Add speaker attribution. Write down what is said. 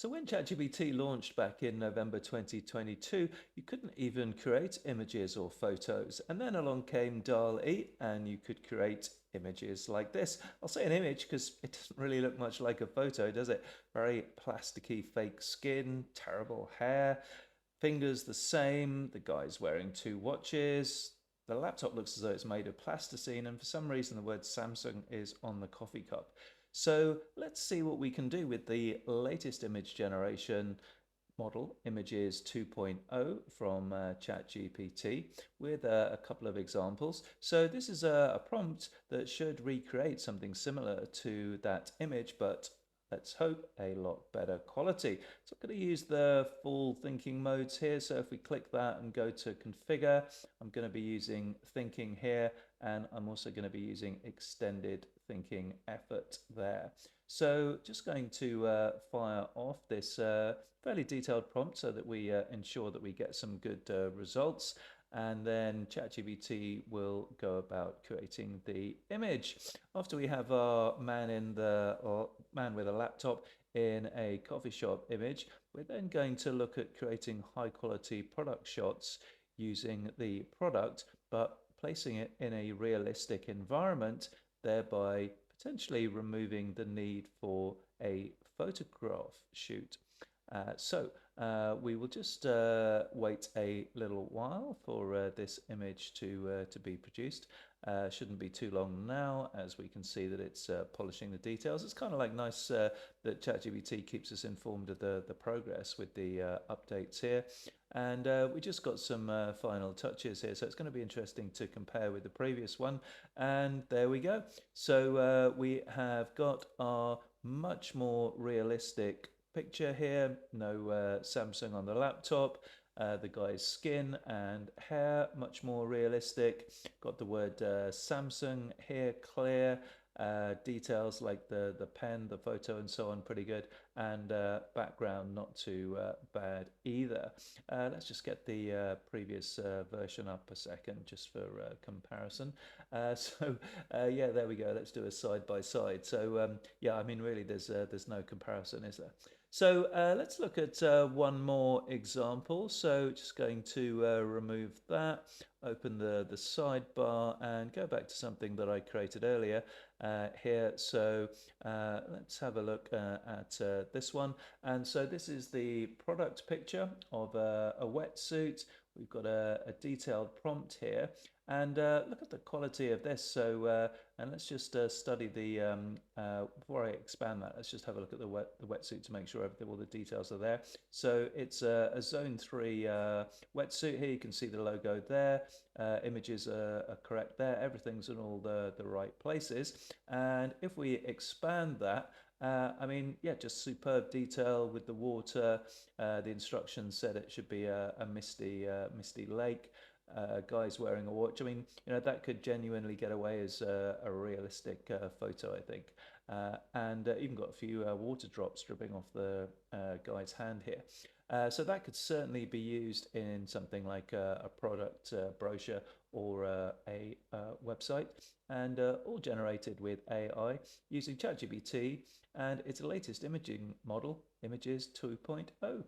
Speaker 1: So when ChatGPT launched back in November 2022, you couldn't even create images or photos. And then along came DALL-E and you could create images like this. I'll say an image because it doesn't really look much like a photo, does it? Very plasticky fake skin, terrible hair, fingers the same, the guy's wearing two watches. The laptop looks as though it's made of plasticine, and for some reason the word Samsung is on the coffee cup. So let's see what we can do with the latest image generation model, Images 2.0 from ChatGPT, with a couple of examples. So this is a prompt that should recreate something similar to that image, but let's hope a lot better quality. So I'm going to use the full thinking modes here. So if we click that and go to configure, I'm going to be using thinking here, and I'm also going to be using extended thinking effort there. So just going to fire off this fairly detailed prompt so that we ensure that we get some good results. And then ChatGPT will go about creating the image. After we have our man with a laptop in a coffee shop image, we're then going to look at creating high quality product shots using the product, but placing it in a realistic environment, thereby potentially removing the need for a photograph shoot. We will just wait a little while for this image to be produced. Shouldn't be too long now, as we can see that it's polishing the details. It's kind of like nice that ChatGPT keeps us informed of the progress with the updates here. And we just got some final touches here, so it's going to be interesting to compare with the previous one. And there we go. So we have got our much more realistic picture here. No Samsung on the laptop. The guy's skin and hair much more realistic. Got the word Samsung here, clear. Details like the pen, the photo, and so on, pretty good. And background not too bad either. Let's just get the previous version up a second, just for comparison. Yeah, there we go. Let's do a side by side. So yeah, I mean, really, there's no comparison, is there? So let's look at one more example. So just going to remove that, open the sidebar, and go back to something that I created earlier here. So let's have a look at this one. And so this is the product picture of a wetsuit. We've got a detailed prompt here. And look at the quality of this. So, and let's just study the, before I expand that, let's just have a look at the wetsuit to make sure all the details are there. So it's a Zone 3 wetsuit here. You can see the logo there. Images are correct there. Everything's in all the right places. And if we expand that, I mean, yeah, just superb detail with the water. The instructions said it should be a misty lake. Guys wearing a watch. I mean, you know, that could genuinely get away as a realistic photo, I think. And even got a few water drops dripping off the guy's hand here. So that could certainly be used in something like a product brochure or a website, and all generated with AI using ChatGPT and its latest imaging model, Images 2.0.